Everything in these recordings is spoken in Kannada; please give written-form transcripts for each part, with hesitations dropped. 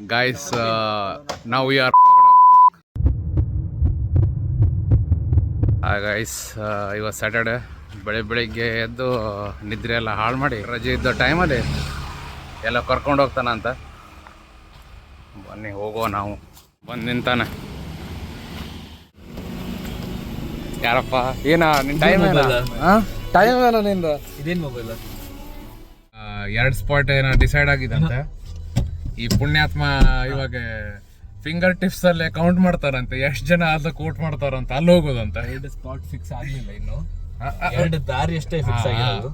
guys, now we are guys ಇವತ್ತು ಸ್ಯಾಟರ್ಡೆ ಬೆಳಿಗ್ಗೆ ಎದ್ದು ನಿದ್ರೆ ಎಲ್ಲ ಹಾಳು ಮಾಡಿ ರಜೆ ಇದ್ದ ಟೈಮಲ್ಲಿ ಎಲ್ಲ ಕರ್ಕೊಂಡು ಹೋಗ್ತಾನಂತ. ಬನ್ನಿ ಹೋಗೋ, ನಾವು ಬಂದು ನಿಂತಾನೆ. ಯಾರಪ್ಪ ಏನ ನಿನ್ನ ಟೈಮ್ ಟೈಮ್ ಏನೋ ನಿಂದ? ಇದೇನು ಮೊಬೈಲ್? 2 ಸ್ಪಾಟ್ ಏನೋ ಡಿಸೈಡ್ ಆಗಿದಂತೆ. ಈ ಪುಣ್ಯಾತ್ಮ ಇವಾಗ ಫಿಂಗರ್ ಟಿಪ್ಸ್ ಅಲ್ಲೇ ಕೌಂಟ್ ಮಾಡ್ತಾರಂತೆ, ಎಷ್ಟು ಜನ ಅದಕ್ಕೆ ಕೋಟ್ ಮಾಡ್ತಾರಂತ, ಅಲ್ಲಿ ಹೋಗೋದಂತ. 2 ಸ್ಪಾಟ್ ಫಿಕ್ಸ್ ಆಗ್ಲಿಲ್ಲ ಇನ್ನು, 2 ದಾರಿ ಅಷ್ಟೇ ಫಿಕ್ಸ್ ಆಗಿರೋದು.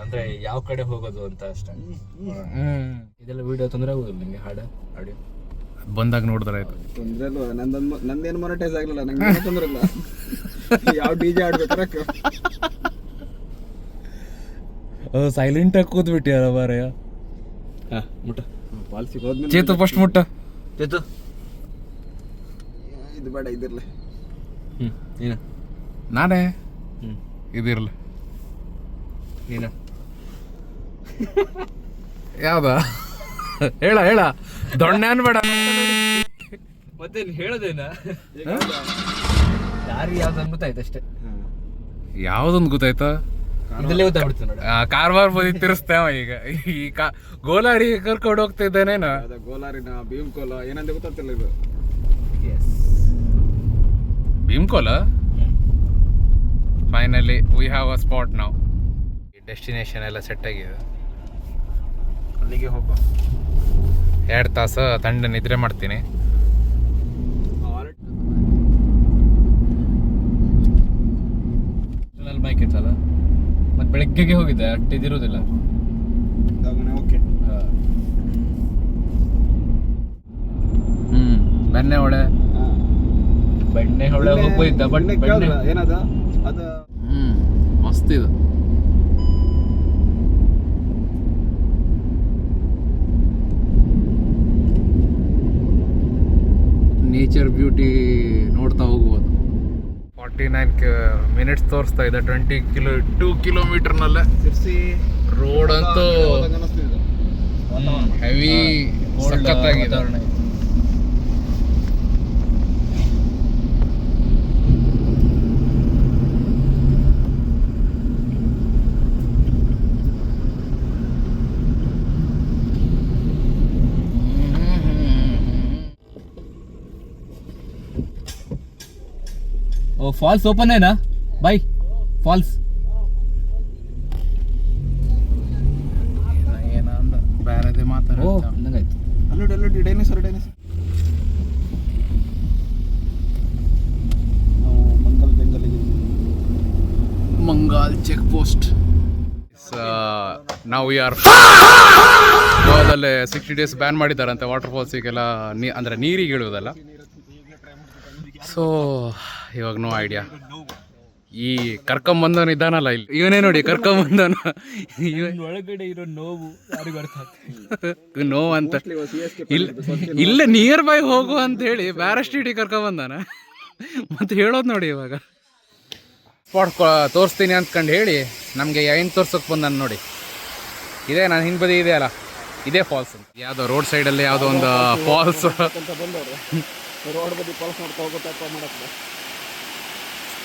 ಅಂದ್ರೆ ಯಾವ ಕಡೆ ಹೋಗೋದು ಅಂತ ಅಷ್ಟೇ. ಇದೆಲ್ಲ ವಿಡಿಯೋ ತೊಂದರೆ ಆಗೋದಿಲ್ಲ ನಿಮಗೆ? ಆಡಿಯೋ ಬಂದಾಗ ನೋಡಿದ್ರೆ ಆಯ್ತು. ತೊಂದ್ರೆ ಅಲ್ವಾ? ನಂದೇನು ಮೊನಿಟೈಸ್ ಆಗ್ಲಿಲ್ಲ, ನಂಗೆ ತೊಂದ್ರೆ ಇಲ್ಲ. ಯಾವ ಡಿಜೆ ಆಡ್ಬೇಕಾರೆ ಸೈಲೆಂಟ್ ಆಗಿ ಕೂತ್ಬಿಟ್ಟಿಯಾರ ಬಾರಯ್ಯ. ಮುಟ್ಟ ಪಾಲ್ಸಿಗೆ ಹೋದ್ಮೇಲೆ ಚೇತು ಫಸ್ಟ್ ಮುಟ್ಟ. ಚೇತು ಇದು ಬೇಡ, ಇದಿರ್ಲಿ. ನೀನ ನಾನೇ ಇದಿರ್ಲಿ. ನೀನ ಯಾವ್ದ ಹೇಳ ದೊಣ್ಣೆನ್ ಬೇಡ. ಮತ್ತೆ ಹೇಳೋದೇನ? ದಾರಿ ಯಾವ್ದು ಗೊತ್ತಾಯ್ತು ಅಷ್ಟೇ. ಯಾವ್ದೊಂದು ಗೊತ್ತಾಯ್ತಾ? ಇದಲ್ಲೇ ಗೊತ್ತಾಗ್ಬಿಡ್ತು ನೋಡಿ. ಕಾರ್ವಾರ್ ಬದಿ ತಿರ್ಸ್ತೇವ ಈಗ. ಈ ಗೋಲಾರಿ ಕರ್ಕೊಂಡು ಹೋಗ್ತಿದ್ದೇನೇನ? ಗೋಲಾರಿನ ಭೀಮ್ಕೋಲ ಏನಂತ ಗೊತ್ತಾಗ್ತಿಲ್ಲ. ಇದು Bheemkola. Finally we have a spot ನಾವು. ಡೆಸ್ಟಿನೇಷನ್ ಎಲ್ಲ ಸೆಟ್ ಆಗಿದೆ, ಅಲ್ಲಿಗೆ ಹೋಗುವ. 2 ತಾಸು ತಂಡ ನಿದ್ರೆ ಮಾಡ್ತೀನಿ. ಬೈಕ್ ಇತ್ತಲ್ಲ, ಮತ್ತೆ ಬೆಳಗ್ಗೆಗೆ ಹೋಗಿದ್ದೆ, ಅಟ್ಟಿದಿರೋದಿಲ್ಲ. ಓಕೆ. ಬೆಣ್ಣೆ ಹೊಳೆ ಹೋಗ್ಬೋದಿದ್ದ, ಬಟ್ ಏನದ ಅದ ಮಸ್ತ್ ಇದು. ನೇಚರ್ ಬ್ಯೂಟಿ ನೋಡ್ತಾ ಹೋಗ್ಬೋದು. 49 ಮಿನಿಟ್ಸ್ ತೋರಿಸ್ತಾ ಇದೆ. 2 ಕಿಲೋಮೀಟರ್ನಲ್ಲೇ ರೋಡ್ ಅಂತೂ ಹೆವಿ ಸಖತ್ತಾಗಿದೆ. ओ फॉल्स ओपन है ना भाई? फॉल्स ಏನಂದ ಬೇರೆದೇ ಮಾತಾಡ. ಓ ನಂಗಾಯ್ತು. ಅಲ್ಲೋಡಿ ಡೈನೋಸರ್. ನಾವು ಮಂಗಲ್ ಬೆಂಗಲಿಗೆ ಮಂಗಾಲ್ ಚೆಕ್ ಪೋಸ್ಟ್. ನಾವು ಯಾರು ಗೋವಾದಲ್ಲಿ 60 days ಬ್ಯಾನ್ ಮಾಡಿದಾರಂತೆ ವಾಟರ್ ಫಾಲ್ಸಿಗೆಲ್ಲ, ಅಂದರೆ ನೀರಿಗೆ ಇಳುವುದಲ್ಲ. ಸೊ ಇವಾಗ ನೋ ಐಡಿಯಾ. ಈ ಕರ್ಕೊಂಬಂದವನು ಇದ್ದಾನಲ್ಲ ಇಲ್ಲಿ, ಇವನೇ ನೋಡಿ ಕರ್ಕೊಂಬಂದವನು. ಒಳಗಡೆ ಇರೋ ನೋವು ಯಾರಿಗೂ ಅರ್ಥ ನೋವು ಅಂತ ಇಲ್ಲ, ನಿಯರ್ ಬೈ ಹೋಗು ಅಂತ ಹೇಳಿ ಬ್ಯಾರಸ್ಟಿಟಿ ಕರ್ಕೊಂಬಂದಾನ. ಮತ್ತೆ ಹೇಳೋದು ನೋಡಿ, ಇವಾಗ ಸ್ಪಾಟ್ ತೋರಿಸ್ತೀನಿ ಅಂದ್ಕೊಂಡು ಹೇಳಿ ನಮಗೆ ಏನು ತೋರ್ಸೋಕೆ ಬಂದಾನ ನೋಡಿ. ಇದೇ ನಾನು ಹಿಂದೆ ಬದಿ ಇದೆ ಅಲ್ಲ, ಇದೇ ಫಾಲ್ಸ್. ಯಾವುದೋ ರೋಡ್ ಸೈಡಲ್ಲಿ ಯಾವುದೋ ಒಂದು ಫಾಲ್ಸ್. ರೋಡ್ ಬದಿ ಪಾಲ್ಸ್ ನೋಡ್ತಾ ಹೋಗುತ್ತಾ ಮಾಡಕ್ಕೆ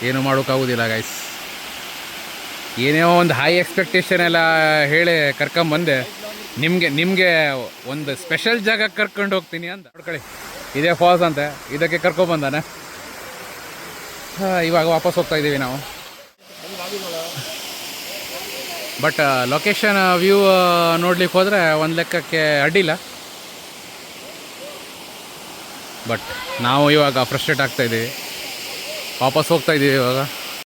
ಏನು ಮಾಡೋಕ್ಕಾಗೋದಿಲ್ಲ ಗೈಸ್. ಏನೇ ಒಂದು ಹೈ ಎಕ್ಸ್ಪೆಕ್ಟೇಷನ್ ಎಲ್ಲ ಹೇಳಿ ಕರ್ಕೊಂಬಂದೆ. ನಿಮಗೆ ಒಂದು ಸ್ಪೆಷಲ್ ಜಾಗಕ್ಕೆ ಕರ್ಕೊಂಡು ಹೋಗ್ತೀನಿ ಅಂತ ನೋಡ್ಕೊಳ್ಳಿ. ಇದೇ ಫಾಲ್ಸ್ ಅಂತೆ, ಇದಕ್ಕೆ ಕರ್ಕೊಂಬಂದಾನೆ. ಇವಾಗ ವಾಪಸ್ ಹೋಗ್ತಾ ಇದ್ದೀವಿ ನಾವು. ಬಟ್ ಲೊಕೇಶನ್ ವ್ಯೂ ನೋಡ್ಲಿಕ್ಕೆ ಹೋದರೆ ಒಂದು ಲೆಕ್ಕಕ್ಕೆ ಅಡ್ಡಿಲ್ಲ. ಬಟ್ ನಾವು ಇವಾಗ ಫ್ರಸ್ಟ್ರೇಟ್ ಆಗ್ತಾ ಇದ್ದೀವಿ, ವಾಪಸ್ ಹೋಗ್ತಾ ಇದ್ದೀವಿ ಇವಾಗ.